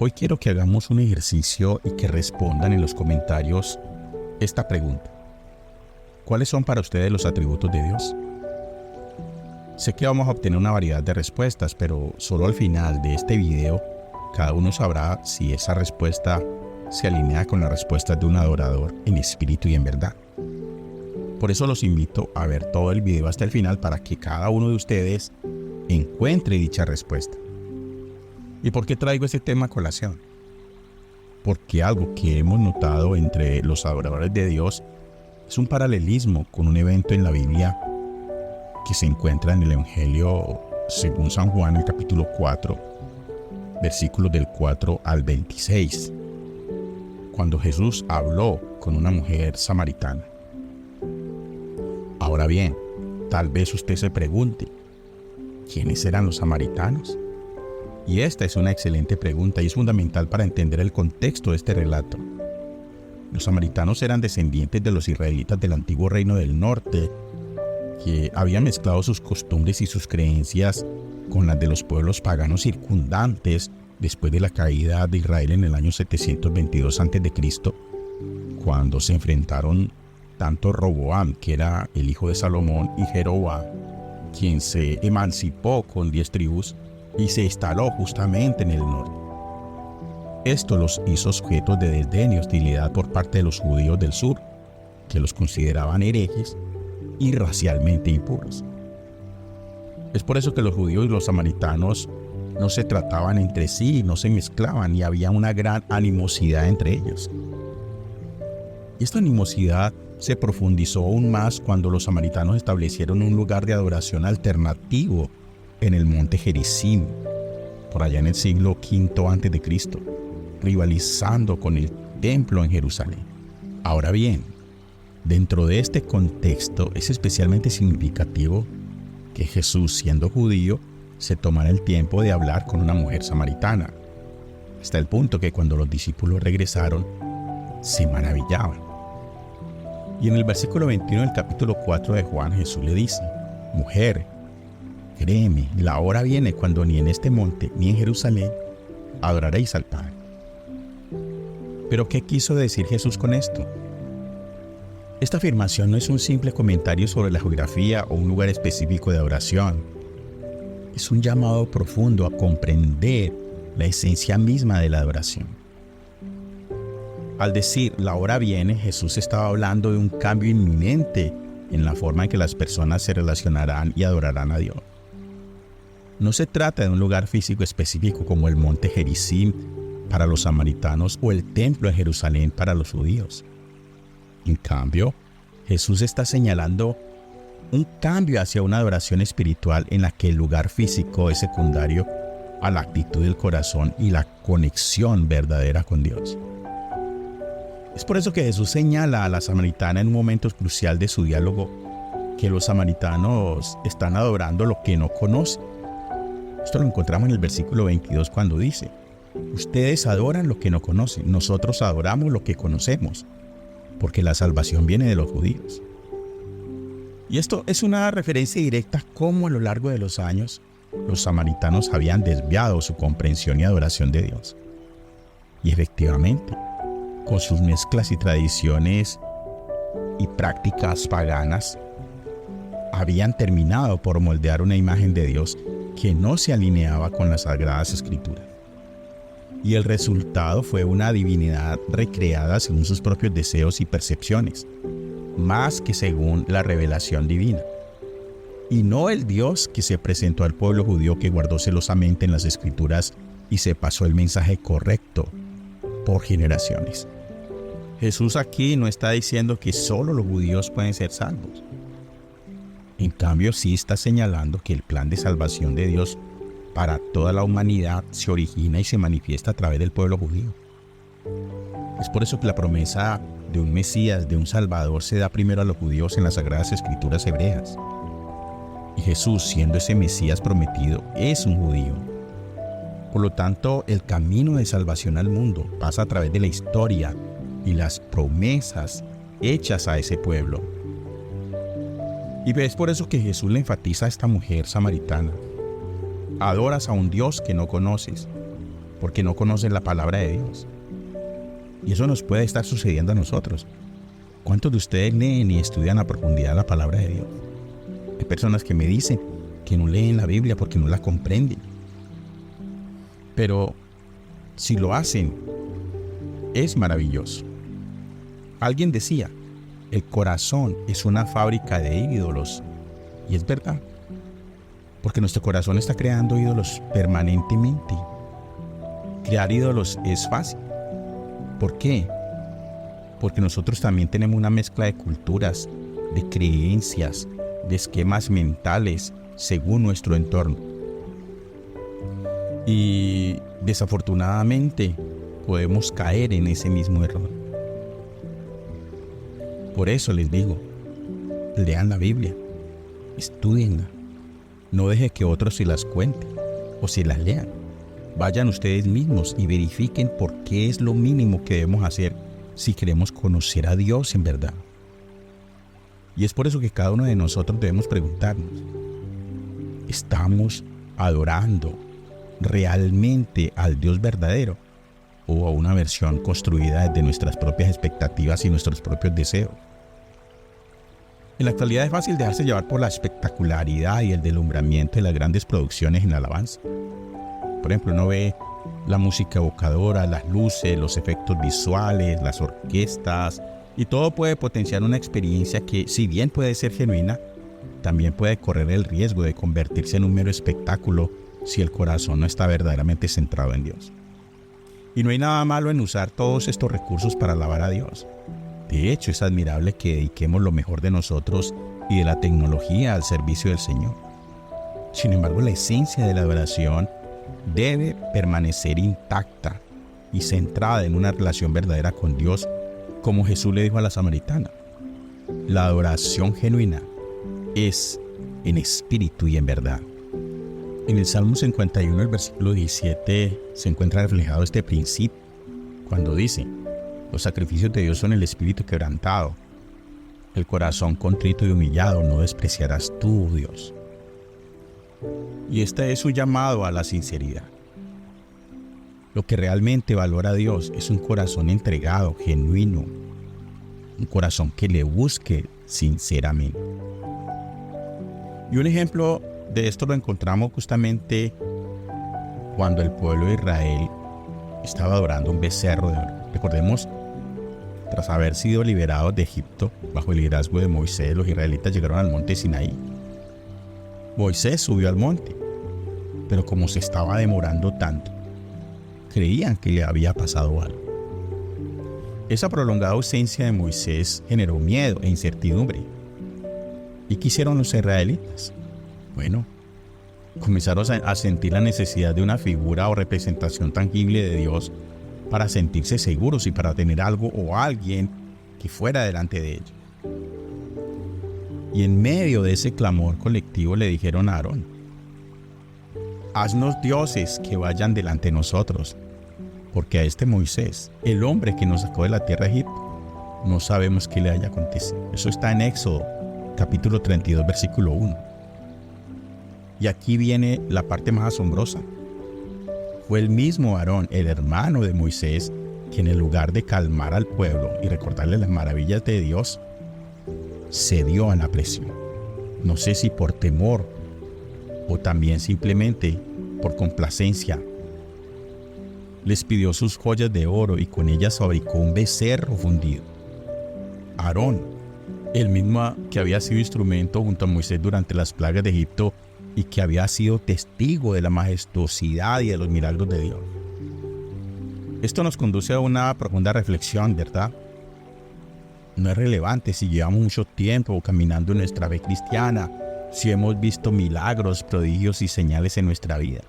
Hoy quiero que hagamos un ejercicio y que respondan en los comentarios esta pregunta. ¿Cuáles son para ustedes los atributos de Dios? Sé que vamos a obtener una variedad de respuestas, pero solo al final de este video cada uno sabrá si esa respuesta se alinea con la respuesta de un adorador en espíritu y en verdad. Por eso los invito a ver todo el video hasta el final para que cada uno de ustedes encuentre dicha respuesta. ¿Y por qué traigo este tema a colación? Porque algo que hemos notado entre los adoradores de Dios es un paralelismo con un evento en la Biblia que se encuentra en el Evangelio según San Juan, el capítulo 4, versículos del 4 al 26, cuando Jesús habló con una mujer samaritana. Ahora bien, tal vez usted se pregunte, ¿quiénes eran los samaritanos? Y esta es una excelente pregunta y es fundamental para entender el contexto de este relato. Los samaritanos eran descendientes de los israelitas del antiguo reino del norte, que habían mezclado sus costumbres y sus creencias con las de los pueblos paganos circundantes después de la caída de Israel en el año 722 a.C., cuando se enfrentaron tanto Roboam, que era el hijo de Salomón, y Jeroboam, quien se emancipó con 10 tribus y se instaló justamente en el norte. Esto los hizo sujetos de desdén y hostilidad por parte de los judíos del sur, que los consideraban herejes y racialmente impuros. Es por eso que los judíos y los samaritanos no se trataban entre sí, no se mezclaban y había una gran animosidad entre ellos. Y esta animosidad se profundizó aún más cuando los samaritanos establecieron un lugar de adoración alternativo en el monte Gerizim, por allá en el siglo V a.C., rivalizando con el templo en Jerusalén. Ahora bien, dentro de este contexto es especialmente significativo que Jesús, siendo judío, se tomara el tiempo de hablar con una mujer samaritana, hasta el punto que cuando los discípulos regresaron, se maravillaban. Y en el versículo 21 del capítulo 4 de Juan, Jesús le dice: «Mujer, créeme, la hora viene cuando ni en este monte ni en Jerusalén adoraréis al Padre». ¿Pero qué quiso decir Jesús con esto? Esta afirmación no es un simple comentario sobre la geografía o un lugar específico de adoración. Es un llamado profundo a comprender la esencia misma de la adoración. Al decir «la hora viene», Jesús estaba hablando de un cambio inminente en la forma en que las personas se relacionarán y adorarán a Dios. No se trata de un lugar físico específico como el monte Gerizim para los samaritanos o el templo de Jerusalén para los judíos. En cambio, Jesús está señalando un cambio hacia una adoración espiritual en la que el lugar físico es secundario a la actitud del corazón y la conexión verdadera con Dios. Es por eso que Jesús señala a la samaritana en un momento crucial de su diálogo que los samaritanos están adorando lo que no conocen. Esto lo encontramos en el versículo 22 cuando dice: «Ustedes adoran lo que no conocen, nosotros adoramos lo que conocemos, porque la salvación viene de los judíos». Y esto es una referencia directa a cómo a lo largo de los años los samaritanos habían desviado su comprensión y adoración de Dios. Y efectivamente, con sus mezclas y tradiciones y prácticas paganas, habían terminado por moldear una imagen de Dios que no se alineaba con las Sagradas Escrituras. Y el resultado fue una divinidad recreada según sus propios deseos y percepciones, más que según la revelación divina. Y no el Dios que se presentó al pueblo judío, que guardó celosamente en las Escrituras y se pasó el mensaje correcto por generaciones. Jesús aquí no está diciendo que solo los judíos pueden ser salvos. En cambio, sí está señalando que el plan de salvación de Dios para toda la humanidad se origina y se manifiesta a través del pueblo judío. Es por eso que la promesa de un Mesías, de un Salvador, se da primero a los judíos en las Sagradas Escrituras hebreas. Y Jesús, siendo ese Mesías prometido, es un judío. Por lo tanto, el camino de salvación al mundo pasa a través de la historia y las promesas hechas a ese pueblo. Y es por eso que Jesús le enfatiza a esta mujer samaritana: adoras a un Dios que no conoces. porque no conocen la palabra de Dios. Y eso nos puede estar sucediendo a nosotros. ¿Cuántos de ustedes leen y estudian a profundidad la palabra de Dios? Hay personas que me dicen que no leen la Biblia porque no la comprenden. Pero si lo hacen, es maravilloso. Alguien decía, el corazón es una fábrica de ídolos. Y es verdad. Porque nuestro corazón está creando ídolos permanentemente. Crear ídolos es fácil. ¿Por qué? Porque nosotros también tenemos una mezcla de culturas, de creencias, de esquemas mentales según nuestro entorno. Y desafortunadamente podemos caer en ese mismo error. Por eso les digo, lean la Biblia, estúdienla, no deje que otros se las cuenten o se las lean. Vayan ustedes mismos y verifiquen por qué es lo mínimo que debemos hacer si queremos conocer a Dios en verdad. Y es por eso que cada uno de nosotros debemos preguntarnos, ¿estamos adorando realmente al Dios verdadero o a una versión construida desde nuestras propias expectativas y nuestros propios deseos? En la actualidad es fácil dejarse llevar por la espectacularidad y el deslumbramiento de las grandes producciones en alabanza. Por ejemplo, uno ve la música evocadora, las luces, los efectos visuales, las orquestas, y todo puede potenciar una experiencia que, si bien puede ser genuina, también puede correr el riesgo de convertirse en un mero espectáculo si el corazón no está verdaderamente centrado en Dios. Y no hay nada malo en usar todos estos recursos para alabar a Dios. De hecho, es admirable que dediquemos lo mejor de nosotros y de la tecnología al servicio del Señor. Sin embargo, la esencia de la adoración debe permanecer intacta y centrada en una relación verdadera con Dios, como Jesús le dijo a la samaritana. La adoración genuina es en espíritu y en verdad. En el Salmo 51, el versículo 17, se encuentra reflejado este principio, cuando dice, los sacrificios de Dios son el espíritu quebrantado, el corazón contrito y humillado no despreciarás tú, Dios. Y este es su llamado a la sinceridad. Lo que realmente valora a Dios es un corazón entregado, genuino, un corazón que le busque sinceramente. Y un ejemplo de esto lo encontramos justamente cuando el pueblo de Israel estaba adorando un becerro de oro. Recordemos, tras haber sido liberados de Egipto bajo el liderazgo de Moisés, los israelitas llegaron al monte Sinaí. Moisés subió al monte, pero como se estaba demorando tanto, creían que le había pasado algo. Esa prolongada ausencia de Moisés generó miedo e incertidumbre. ¿Y qué hicieron los israelitas? Bueno, comenzaron a sentir la necesidad de una figura o representación tangible de Dios para sentirse seguros y para tener algo o alguien que fuera delante de ellos. Y en medio de ese clamor colectivo le dijeron a Aarón, haznos dioses que vayan delante de nosotros, porque a este Moisés, el hombre que nos sacó de la tierra de Egipto, no sabemos qué le haya acontecido. Eso está en Éxodo, capítulo 32, versículo 1. Y aquí viene la parte más asombrosa. Fue el mismo Aarón, el hermano de Moisés, que en lugar de calmar al pueblo y recordarle las maravillas de Dios, cedió a la presión. No sé si por temor o también simplemente por complacencia. Les pidió sus joyas de oro y con ellas fabricó un becerro fundido. Aarón, el mismo que había sido instrumento junto a Moisés durante las plagas de Egipto y que había sido testigo de la majestuosidad y de los milagros de Dios. Esto nos conduce a una profunda reflexión, ¿verdad? No es relevante si llevamos mucho tiempo caminando en nuestra fe cristiana, si hemos visto milagros, prodigios y señales en nuestra vida.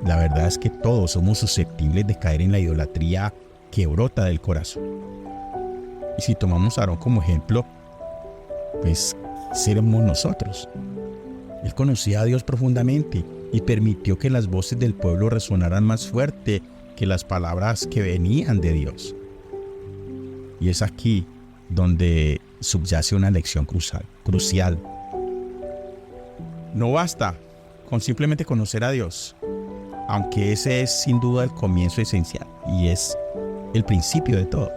La verdad es que todos somos susceptibles de caer en la idolatría que brota del corazón. Y si tomamos a Aarón como ejemplo, pues seremos nosotros. Él conocía a Dios profundamente y permitió que las voces del pueblo resonaran más fuerte que las palabras que venían de Dios. Y es aquí donde subyace una lección crucial. No basta con simplemente conocer a Dios. aunque ese es sin duda el comienzo esencial y es el principio de todo.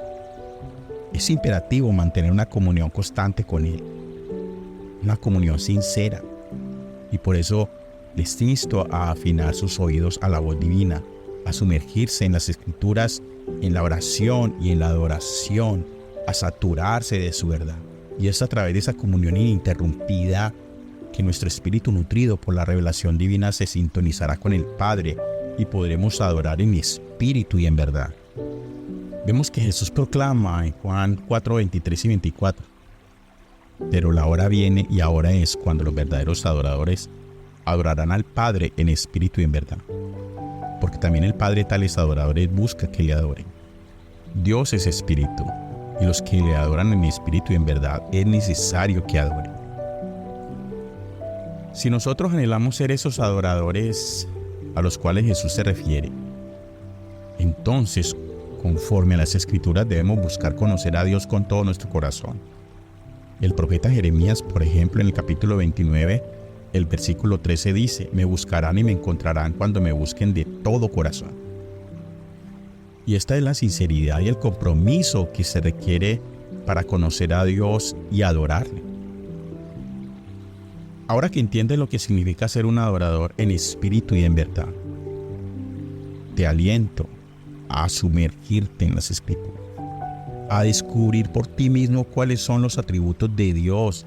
Es imperativo mantener una comunión constante con Él, una comunión sincera, y por eso les insto a afinar sus oídos a la voz divina, a sumergirse en las Escrituras, en la oración y en la adoración, a saturarse de su verdad. Y es a través de esa comunión ininterrumpida que nuestro espíritu nutrido por la revelación divina se sintonizará con el Padre y podremos adorar en espíritu y en verdad. Vemos que Jesús proclama en Juan 4, 23 y 24: pero la hora viene y ahora es cuando los verdaderos adoradores adorarán al Padre en espíritu y en verdad, porque también el Padre tales adoradores busca que le adoren. Dios es espíritu, y los que le adoran en espíritu y en verdad es necesario que adoren. Si nosotros anhelamos ser esos adoradores a los cuales Jesús se refiere, entonces, conforme a las Escrituras, debemos buscar conocer a Dios con todo nuestro corazón. El profeta Jeremías, por ejemplo, en el capítulo 29, el versículo 13 dice: me buscarán y me encontrarán cuando me busquen de todo corazón. Y esta es la sinceridad y el compromiso que se requiere para conocer a Dios y adorarle. Ahora que entiendes lo que significa ser un adorador en espíritu y en verdad, te aliento a sumergirte en las Escrituras, a descubrir por ti mismo cuáles son los atributos de Dios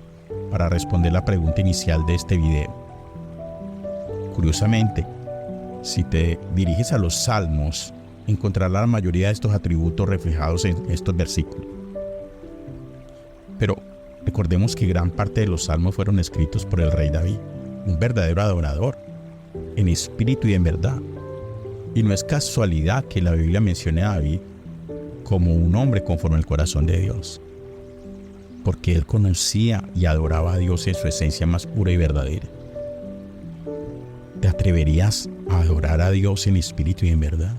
para responder la pregunta inicial de este video. Curiosamente, si te diriges a los Salmos, encontrarás la mayoría de estos atributos reflejados en estos versículos. Pero recordemos que gran parte de los Salmos fueron escritos por el rey David, un verdadero adorador, en espíritu y en verdad. Y no es casualidad que la Biblia mencione a David como un hombre conforme al corazón de Dios, porque él conocía y adoraba a Dios en su esencia más pura y verdadera. ¿Te atreverías a adorar a Dios en espíritu y en verdad?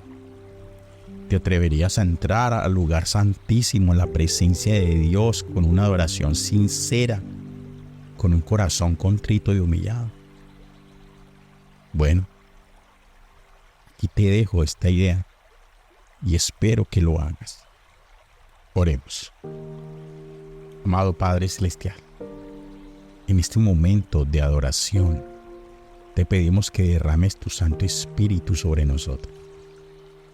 ¿Te atreverías a entrar al lugar santísimo en la presencia de Dios con una adoración sincera, con un corazón contrito y humillado? Bueno, aquí te dejo esta idea y espero que lo hagas. Oremos. Amado Padre Celestial, en este momento de adoración, te pedimos que derrames tu Santo Espíritu sobre nosotros.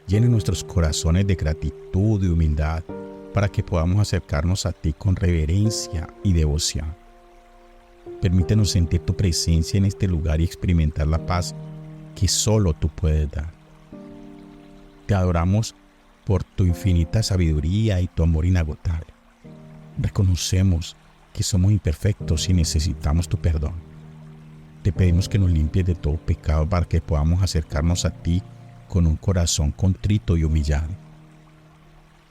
Llene nuestros corazones de gratitud y humildad para que podamos acercarnos a ti con reverencia y devoción. Permítenos sentir tu presencia en este lugar y experimentar la paz que solo tú puedes dar. Te adoramos por tu infinita sabiduría y tu amor inagotable. Reconocemos que somos imperfectos y necesitamos tu perdón. Te pedimos que nos limpies de todo pecado para que podamos acercarnos a ti con un corazón contrito y humillado.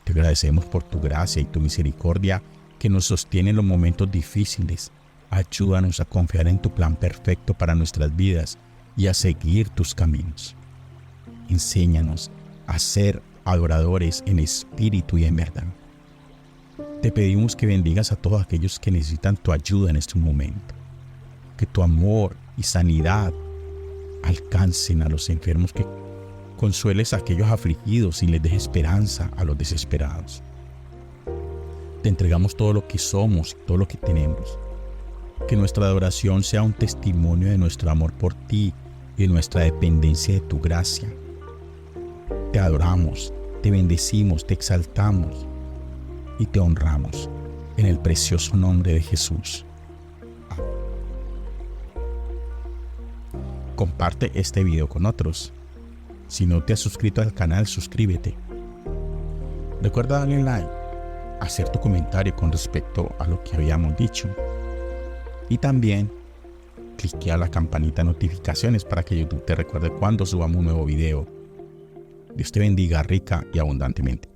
Te agradecemos por tu gracia y tu misericordia que nos sostiene en los momentos difíciles. Ayúdanos a confiar en tu plan perfecto para nuestras vidas y a seguir tus caminos. Enséñanos a ser adoradores en espíritu y en verdad. Te pedimos que bendigas a todos aquellos que necesitan tu ayuda en este momento. Que tu amor y sanidad alcancen a los enfermos, que consueles a aquellos afligidos y les des esperanza a los desesperados. Te entregamos todo lo que somos y todo lo que tenemos. Que nuestra adoración sea un testimonio de nuestro amor por ti y de nuestra dependencia de tu gracia. Te adoramos, te bendecimos, te exaltamos y te honramos en el precioso nombre de Jesús. Amén. Comparte este video con otros. Si no te has suscrito al canal, suscríbete. Recuerda darle like, hacer tu comentario con respecto a lo que habíamos dicho. Y también cliquea la campanita de notificaciones para que YouTube te recuerde cuando subamos un nuevo video. Dios te bendiga rica y abundantemente.